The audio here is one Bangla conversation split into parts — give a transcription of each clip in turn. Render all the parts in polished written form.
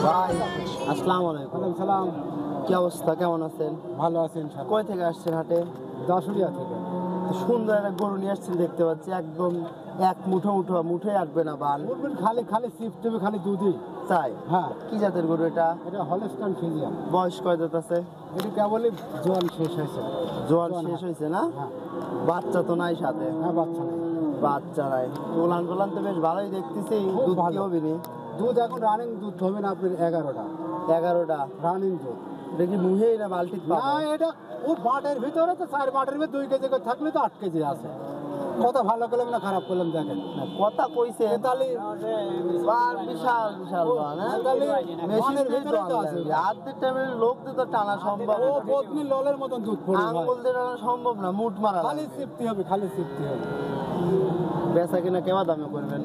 ভাই আসসালামু আলাইকুম। ওয়ালাইকুম সালাম। কি অবস্থা, কেমন আছেন? ভালো আছেন স্যার? কই থেকে আসছেন হাটে? দশুরিয়া থেকে। সুন্দর একটা গরু নিয়ে আসছেন দেখতে পাচ্ছি, একদম এক মুঠো মুঠোই আসবে না বাল, বলবেন খালি খালি সিফট হবে, খালি দুধই। তাই? হ্যাঁ, কি জাতের গরু এটা? এটা হলস্টাইন ফ্রিজিয়ান। বয়স কয় দাঁত আছে? এটা কেবলই জোয়ান শেষ হয়েছে। জোয়ান শেষ হয়েছে না? হ্যাঁ বাচ্চা তো নাই সাথে? হ্যাঁ, বাচ্চা নেই। বাচ্চা নাই। ওলান টোলান তো বেশ ভালোই দেখতেছি। খুব দুধ কি ভালো। হবে নি? দুধ এখন রানিং দুধ হবে না আপনার 11টা 11টা। রানিং দুধ। দেখি মুহেই না বালতি না, এটা ও বাটের ভিতরে তো 4 বাটের ভিতরে 2 কেজি করে থাকলে তো 8 কেজি আছে। কথা ভালো করলাম না খারাপ করলাম দেখেন। কথা কইছে তেতালি বাল বিশাল বিশাল বাল, হ্যাঁ? তেতালি মেশিন মানের দিয়ে ভিতরে তো আছে। আধের টাইমের লোক দিয়ে তো টানা সম্ভব ও না। বদনি ললের মতন দুধ পড়ে ভাই। আঙ্গুল দিয়ে টানা সম্ভব না, মুঠ মারা খালি লাগবে। সিফটি হবে, খালি সিফটি হবে। বেচা কিনা কেমন দামে করবেন?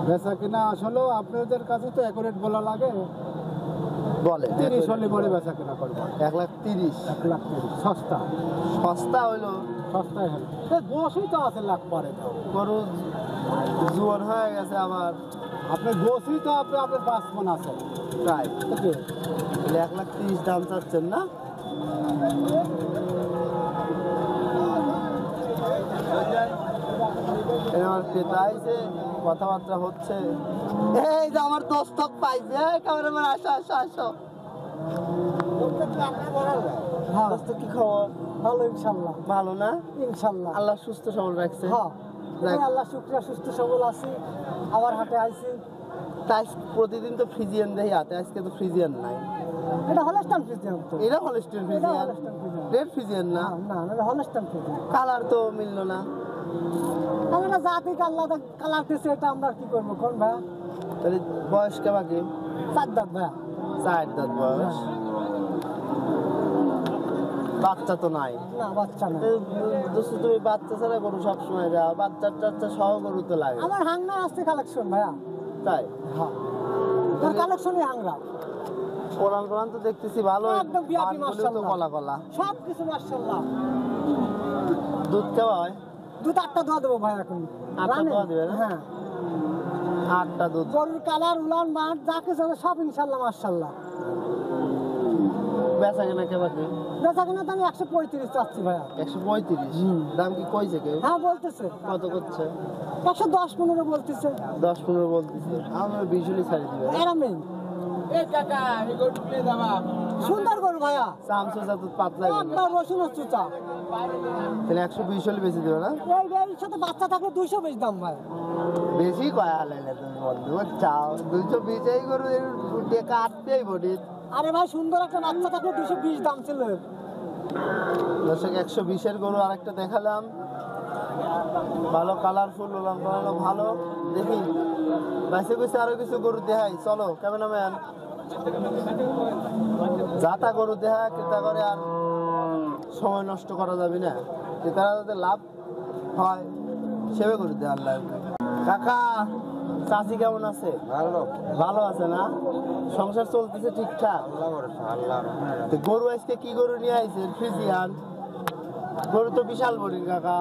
বেচা কিনা আসলে আপনাদের কাছে তো অ্যাকুরেট বলা লাগে। বলে 30 হলে পরে বেচা কিনা করবো। 1,30,000। 1,30,000 সস্তা। সস্তা হইলো? সস্তায় হবে। বসই তো আছে লাখ পরে তো। গরু জোয়ান হয়ে গেছে আবার। আপনার বসই তো আপনার 5 মণ আছে। তাই? ওকে। তাহলে 1,30,000 দাম চাচ্ছেন না? আমার ক্রেতা আইছে, কথাবার্তা হচ্ছে। এই যে আমার দস্তক পাইছে, ক্যামেরাম্যান আসো আসো আসো। হ্যাঁ, দস্তক কি খবর? ভালো ইনশাল্লাহ। ভালো না? ইনশাল্লাহ। আল্লাহ সুস্থ সবল রাখছে। হ্যাঁ, যাক। আল্লাহ শুকরিয়া, সুস্থ সবল আছি। আবার হাটে আইছি। তাই প্রতিদিন তো ফ্রিজিয়ান দেই হাতে, আজকে তো ফ্রিজিয়ান নাই। এটা হলস্টাইন ফ্রিজিয়ান তো। এটা হলস্টাইন এটা Friesian, Holstein Friesian. Red Friesian না? না না, এটা হলস্টাইন ফ্রিজিয়ান। কালার তো মিললো না। আমরা জাতি আল্লাহ কালার দিছে, এটা আমরা কি করবো কোন ভাই? তাহলে বয়স কেমন কি? 4 দাঁত ভাই। 4 দাঁত বয়স। বাচ্চা তো নাই। না, বাচ্চা না। দোস্ত তুমি বাচ্চা ছাড়া গরু সবসময় যাও, বাচ্চা টাচ্চা সহ গরু তো লাগে। আমার হাংনা আসছে কালেকশন ভাইয়া। তাই? হ্যাঁ, তোর কালেকশনই হাংরা। কোরআন কোরআন তো দেখতেছি ভালো, একদম বিয়াপি বানগুলো তো মাশাআল্লাহ। কলা কলা। সব কিছু মাশাআল্লাহ। দুধ কেমন হয়? দুধ 8টা দোয়া দেবো ভাই এখন। 8টা দোয়া দিবে না? হ্যাঁ, 8টা দুধ। গরুর কালার উলান মাঠ যা কিছু আছে সব ইনশাআল্লাহ মাশাআল্লাহ। বেচা কেনা কেমন কি? বেচা কিনা তো আমি 135 চাচ্ছি ভাইয়া। 135? দাম কি কইছে কেউ? হ্যাঁ, বলতেছে কত করছে? 110-15 বলতেছে। 10-15 বলতেছে। আমরা 20 হলে ছাড়ি দিবে। আরামে সুন্দর গরু ভাইয়া, চামচা তো পাতলা গরু। একবার রসুন চুচা। তাহলে 120 হলে বেশি দিবে না? এর সাথে বাচ্চা থাকলে 200 বেশি দাম ভাই। বেশি কয়া লাগে তুমি বন্ধু, চাও 220 এই গরু টাকা আটতেই বডি। আরে ভাই, সুন্দর একটা বাচ্চা থাকলে 220 দাম ছিল। দর্শক 120-এর গরু আরেকটা দেখালাম, ভালো কালারফুল, ওলান পালানো ভালো। দেখি বাইসে কইছে আরো কিছু গরু দেখাই, চলো ক্যামেরাম্যান। যাতা গরু দেখা ক্রেতা করে, আর সময় নষ্ট করা যাবে না, ক্রেতারা যাতে লাভ হয় সেভাবে গরু দেওয়ার লাগবে। কাকা, চাচি কেমন আছে? ভালো। ভালো আছে না? সংসার চলতেছে ঠিকঠাক? তো গরু আজকে কি গরু নিয়ে আইছে? ফ্রিজিয়ান গরু তো বিশাল বড়ির কাকা।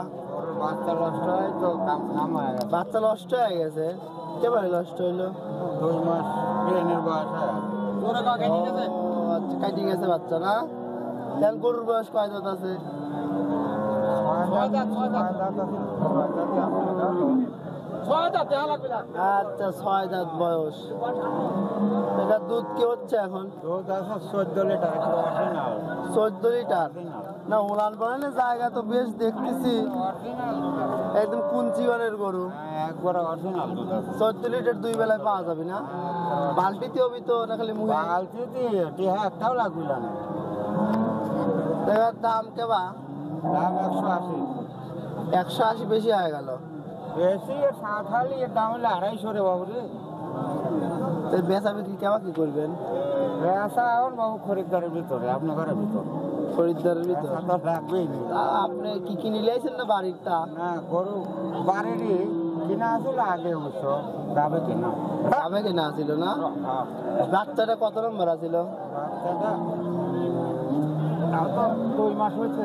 বাচ্চা নষ্ট হয় তো কাম হয়ে গেছে। বাচ্চা নষ্ট হয়ে গেছে? কেবারে নষ্ট হইলো? 2 মাস ট্রেনের বয়স হয়। ও, আচ্ছা, কাটি গেছে বাচ্চা না? এখন গরুর বয়স কয় দাঁত আছে? 6 দাঁত। আচ্ছা, 6 দাঁত বয়স। এটার দুধ কি হচ্ছে এখন? 14 লিটার। 14 লিটার না? উলান পালানের জায়গা তো বেশ দেখতেছি, একদম কুঞ্চিগড়ের গরু। একবার অরিজিনাল দুধ আছে। 14 লিটার 2 বেলায় পাওয়া যাবে না? বালতিতে হবি তো না খালি মুহে? বালতিতে টিহা একটাও লাগবে না। এটার দাম কেবা? দাম 180। 180 বেশি হয়ে গেল। বেশি 7 হালি, এর দাম হলে 250 রে বাবু রে। তো বেচা বিক্রি কেবা কি করবেন? বেচা এখন বাবু খরিদ্দারের ভিতরে, আপনার ঘরের ভিতরে। খরিদ্দারের ভিতর? বেচা তো রাখবেই না। আপনি কি কিনে লাইছেন না বাড়িরটা? না, গরু বাড়িরই কিনা আসলে আগে অবশ্য যাবে কিনা। যাবে কিনা আছিল না? বাচ্চাটা কত নম্বর আছিল? বাচ্চাটা তাও তো 2 মাস হয়েছে।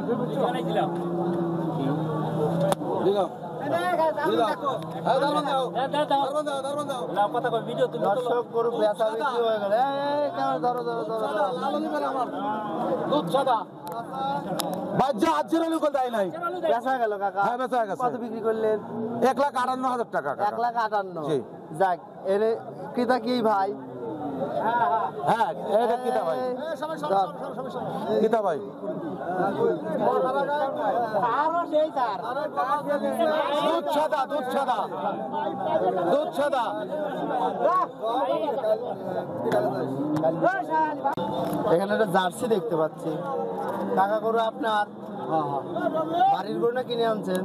দিলাম দর্শক গরু বেচা বিক্রি হয়ে গেল। কেমন ধরো ধরো ধরো বেচা গেল কাকা। হ্যাঁ, বেচা গেছে। কত বিক্রি করলেন? 1,58,000 টাকা। 1,58,000। জি। যাক, এর ক্রেতা কি ভাই? হ্যাঁ, এটা কিতা ভাই? ধর। কিতা ভাই? দুধ সাদা, দুধ সাদা, দুধ সাদা। এখানে একটা জার্সি দেখতে পাচ্ছি। কাকা গরু আপনার? বাড়ির গরু না কিনে আনছেন?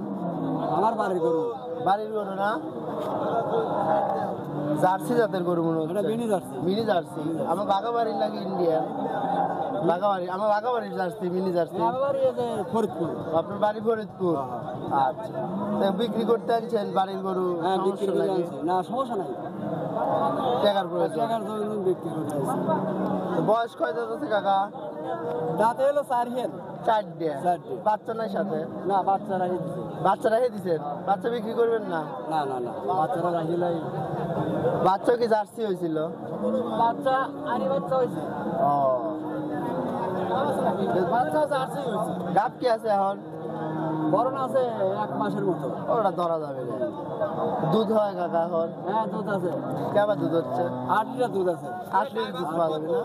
আমার বাড়ির গরু বাড়ির গরু না, জার্সি জাতের গরু মনে হচ্ছে। Mini jersey. Mini jersey. আমার বাগাবাড়ির নাকি ইন্ডিয়ান? বাগাবাড়ি, আমার বাগাবাড়ির জার্সি, মিনি জার্সি। ফরিদপুর। আপনার বাড়ি ফরিদপুর? আচ্ছা, তো বিক্রি করতে আনছেন বাড়ির গরু? হ্যাঁ, বিক্রি সমস্যা করে নাকি? আনছি। না, সমস্যা নাই। টাকার প্রয়োজন। টাকার জন্য বিক্রি করে আনছি। তো বয়স কয় দাঁত আছে কাকা? দাঁতে হলো 4 হেন। 4টে। চারটে। বাচ্চা নাই সাথে? না, বাচ্চারা দিচ্ছে। বাচ্চা রেখে দিচ্ছেন? বাচ্চা বিক্রি করবেন না? না না না, বাচ্চারা রাখিলাই। বাচ্চা কি জার্সি হয়েছিল? বাচ্চা আরি বাচ্চা হয়েছে। ও, বাচ্চা জার্সি হয়েছে। গাব কি আছে এখন? বড় না আছে 1 মাসের মতো। ওটা ধরা যাবে না। দুধ হয় কাকা এখন? হ্যাঁ, দুধ আছে। কেমন দুধ হচ্ছে? 8 লিটার দুধ আছে। 8 লিটার দুধ পাওয়া যাবে না?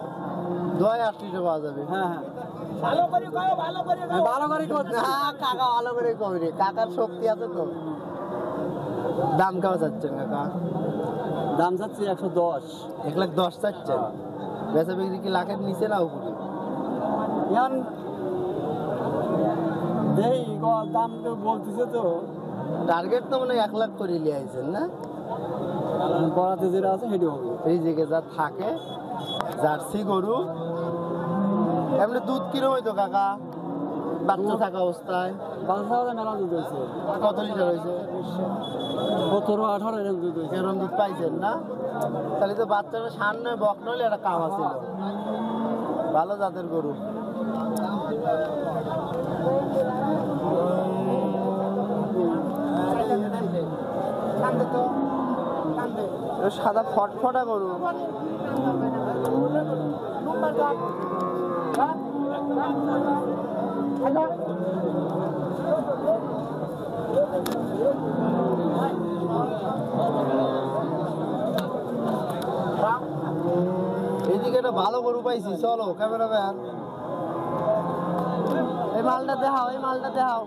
দোয়ায় 8 লিটার পাওয়া যাবে। হ্যাঁ হ্যাঁ, ভালো করে করছি। না কাকা, ভালো করে কবি রে, কাকার শক্তি আছে তো। দাম কেমন চাচ্ছেন কাকা? দাম যাচ্ছে 110। 1,10,000 চাচ্ছেন? বেচা বিক্রি কি লাখের নিচে না উপরে? এখন দেই দাম তো বলতেছে তো। টার্গেট তো মানে 1 লাখ করে নিয়ে আইছেন না? করাতে যেটা আছে সেটি হবে। এই জায়গায় যা থাকে জার্সি গরু। এমনি দুধ কিরম হইতো কাকা বাচ্চা থাকা অবস্থায়? বাচ্চা মেলা দুধ হয়েছে। কত লিটার হয়েছে? 17-18 এরকম দুধ হয়েছে। এরকম দুধ পাইছেন না? তাহলে তো বাচ্চাটা সামনে বক নইলে একটা কাম আছিল। ভালো জাতের গরু। এটা সাদা ফটফটা গরু। এইদিকে একটা ভালো গরু পাইছি, চলো ক্যামেরাম্যান। এই মালটা দেখাও, এই মালটা দেখাও।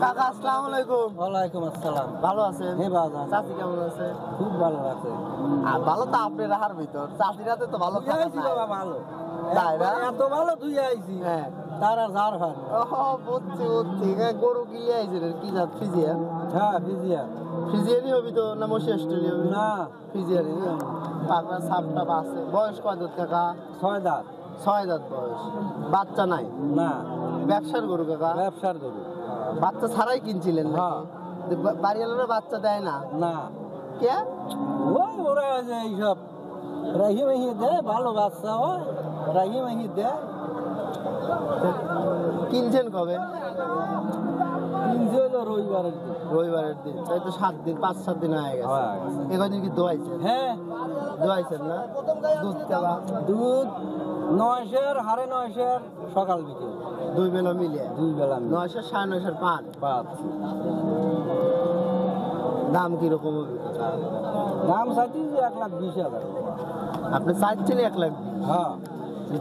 কাকা আসসালামু আলাইকুম। ওয়ালাইকুম আসসালাম। ভালো আছেন? হ্যাঁ, ভালো আছি। চাচি কেমন আছে? খুব ভালো আছে। আর ভালো তো আপনি রাহার ভিতর, চাচিরাতে তো ভালো থাকা আইছি যায়। বাবা, ভালো। তাই না? এত ভালো তুই আইছি। হ্যাঁ। তারা ঝাড় ভালো। ওহো, বুঝছি বুঝছি। হ্যাঁ, গরু কিনে আইছেন, কি জাত? ফিজিয়ান? হ্যাঁ, ফিজিয়া। ফিজিয়ানই হবি তো না মশি অস্ট্রেলিয়া হবি? না, ফিজিয়ানই না? পাকড়া সাপটা আছে। বয়স কয় দাঁত কাকা? 6 দাঁত। 6 দাঁত বয়স। বাচ্চা নাই? না, ব্যবসার গরু কাকা? ব্যবসার গরু। বাচ্চা ছাড়াই কিনছিলেন নাকি? হ্যাঁ। বাড়িওয়ালারা বাচ্চা দেয় না? না, কে? ওই ওরা যে এইসব রাহি মাহি দেয়, ভালো বাচ্চা হয়, রাহি মাহি দেয়। কিনছেন কবে? কিনছে হলো রবিবারের দিন। রবিবারের দিন। তাই তো 7 দিন, 5-7 দিন হয়ে গেছে। হয়ে গেছে। এ কদিন কি দোয়াইছেন? হ্যাঁ, দোয়াইছেন না? দুধ কেবা? দুধ 9 সের, 9.5 সের, সকাল বিকেল 2 বেলা মিলিয়ে 2 বেলা 900, 950 পান। পাচ্ছি। দাম কিরকম হবে কাকা? দাম চাইছি 1,20,000। আপনি চাচ্ছেন 1,20,000? হ্যাঁ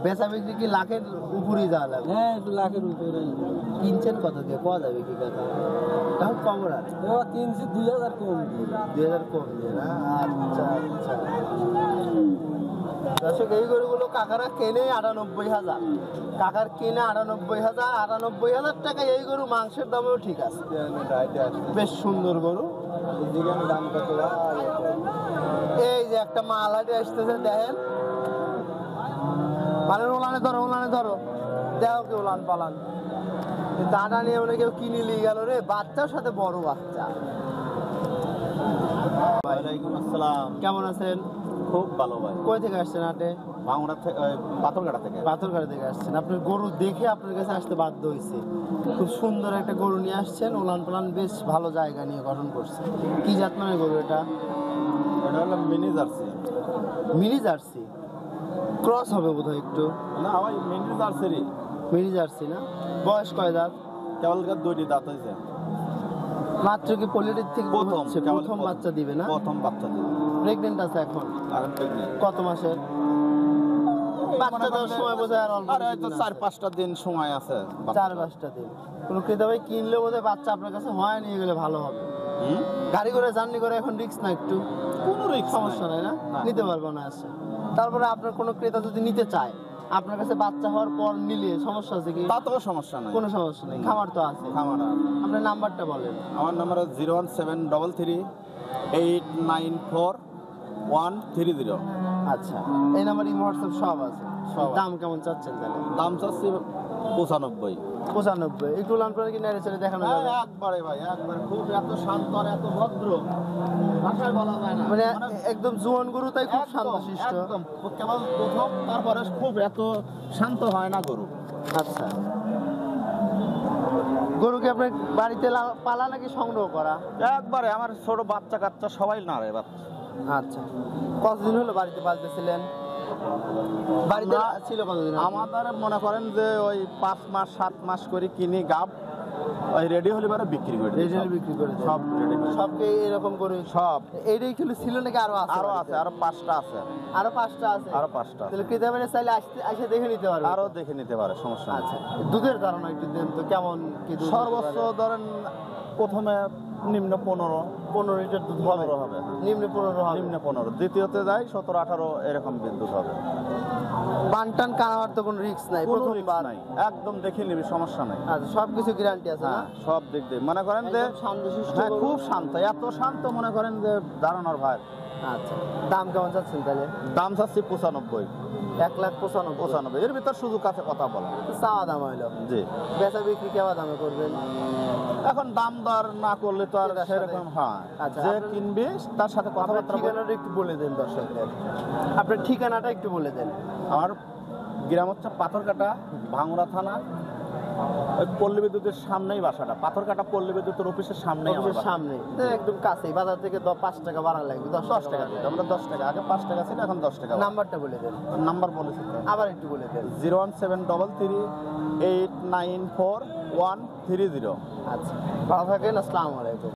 বেচা বিক্রি কি লাখের উপরেই যাওয়া লাগবে? হ্যাঁ, একটু লাখের উপরে। কিনছেন কত দিয়ে পাওয়া যাবে কি কাকা? তাও কম রাখ, এবার কিনছি 2,000 কম দিয়ে। 2,000 কম দিয়ে না? আচ্ছা আচ্ছা। দর্শক, এই গরুগুলো কাকারা কেনে 98,000। কাকার কেনে 98,000। 98,000 টাকা এই গরু মাংসের দামেও ঠিক আছে। বেশ সুন্দর গরু। দাম কত? এই যে একটা মাল হাটে আসতেছে, দেখেন। মানে ওলানে ধরো, ওলানে ধরো, দেখো কি ওলান পালান। দাঁড়া নিয়ে মনে কেউ কিনে নিয়ে গেল রে, বাচ্চার সাথে বড় বাচ্চা। ওয়ালাইকুম আসসালাম। কেমন আছেন? খুব ভালো ভাই। কই থেকে আসছেন হাটে? ভাঙড়া থেকে, পাথরঘাটা থেকে। পাথরঘাটা থেকে আসছেন। আপনার গরু দেখে আপনার কাছে আসতে বাধ্য হয়েছে। খুব সুন্দর একটা গরু নিয়ে আসছেন, ওলান পালান বেশ ভালো জায়গা নিয়ে গঠন করছে। কি জাত মানের গরু এটা? এটা হলো mini jersey. Mini jersey cross হবে বোধহয় একটু। না ভাই, মিনি জার্সিরই। মিনি জার্সি না? বয়স কয় দাঁত? কেবলকার 2টি দাঁত হয়েছে। মাত্র কি পোলিটির থেকে হচ্ছে? কেবল প্রথম বাচ্চা দিবে না? প্রথম বাচ্চা দিবে। প্রেগনেন্ট আছে এখন? আর pregnant। কত মাসের? বাচ্চা দেওয়ার সময় বোধহয় আর অল্প আর হয়তো কিছুদিন আছে। 4-5টা দিন সময় আছে। 4-5টা দিন। কোনো ক্রেতা ভাই কিনলে বোধহয় বাচ্চা আপনার কাছে হয়, নিয়ে গেলে ভালো হবে। হুম? গাড়ি করে জার্নি করে এখন রিস্ক না একটু? কোনো রিস্ক সমস্যা নাই না? না। নিতে পারবো না আছে। তারপরে আপনার কোনো ক্রেতা যদি নিতে চায়, আপনার কাছে বাচ্চা হওয়ার পর নিলে সমস্যা আছে কি? তাতেও সমস্যা নাই। কোনো সমস্যা নেই, খামার তো আছে। খামার আছে। আপনার নাম্বারটা বলেন। আমার নাম্বার 01733 আচ্ছা, এই নাম্বার হোয়াটসঅ্যাপ সব আছে। সব আছে। দাম কেমন চাচ্ছেন তাহলে? দাম চাচ্ছি 95। 95। একটু লান করে কি নেড়ে চেড়ে দেখানো যাবে? একবারে ভাই, একবারে খুব এত শান্ত আর এত ভদ্র, ভাষায় বলা যায় না। মানে একদম জোয়ান গরু, তাই খুব একদম, শান্তশিষ্ট। একদম। কেবল প্রথম, তারপরে খুব এত শান্ত হয় না গরু। আচ্ছা, গরুকে আপনার বাড়িতে পালা নাকি সংগ্রহ করা? একবারে আমার ছোট বাচ্চা কাচ্চা সবাই নাড়ে বাচ্চা। আচ্ছা, কতদিন হলো বাড়িতে পালতেছিলেন? বাড়িতে আমরা- ছিল কতদিন? আমাদের মনে করেন যে ওই 5 মাস 7 মাস করে কিনি গাব, ওই রেডি হলে পরে বিক্রি করে দিই। রেডিমেড বিক্রি করে দেন? সব রেডি করে দিই। সবকে এরকম করে? সব। এইটাই ছিল নাকি আরো আছে? আরো আছে, আরো 5টা আছে। আরো 5টা আছে? আরো 5টা। তাহলে ক্রেতা মানে চাইলে এসে দেখে নিতে পারবে? আরো দেখে নিতে পারে, সমস্যা নেই। আচ্ছা, দুধের ধারণা একটু দেন তো, কেমন কি দুধ? সর্বোচ্চ ধরেন প্রথমে নিম্ন 15 লিটার দুধ হবে? 15 হবে। নিম্নে 15 হবে? নিম্ন 15, দ্বিতীয়তে যাই 17-18 এরকম বিদ্যুৎ হবে। বানটান কানাবার তো কোনো রিস্ক নাই? কোনো রিস্ক প্রথমবার? নাই, একদম দেখে নিবি, সমস্যা নাই। আচ্ছা, সবকিছু গ্যারান্টি আছে না? হ্যাঁ, সব দিক দিয়ে মনে করেন যে একদম শান্তশিষ্ট হ্যাঁ, গরু? খুব শান্ত, এত শান্ত মনে করেন যে দাঁড়ানোর ভাই। আচ্ছা, দাম কেমন চাচ্ছেন তাহলে? দাম চাচ্ছি 95। 1,95,000? এর ভিতর সুযোগ আছে কথা বলা। চাওয়া দাম হইলো। জি। বেচা বিক্রি কেমন দামে করবেন? এখন দাম দর না করলে তো আর ক্রেতার সেরকম, সাথে? হ্যাঁ, আচ্ছা, যে আপনার- কিনবি তার সাথে আপনার কথাবার্তা বলে। ঠিকানাটা একটু বলে দেন দর্শকদের। আপনার ঠিকানাটা একটু বলে দেন। আমার গ্রাম হচ্ছে পাথরঘাটা, ভাঙড়া থানা, ওই পল্লী বিদ্যুতের সামনেই বাসাটা। পাথরঘাটা পল্লী বিদ্যুতের অফিসের সামনেই আমার অফিসের বাসা। সামনে একদম কাছেই, বাজার থেকে 5 টাকা ভাড়া লাগবে। 10 10 টাকা দিই। আমরা 10 টাকা, আগে 5 টাকা ছিল, এখন 10 টাকা। নাম্বারটা বলে দেন। নাম্বার বলেছি তো। আবার একটু বলে দেন। 01733 894 130। আচ্ছা, ভালো থাকেন। আসসালামু আলাইকুম।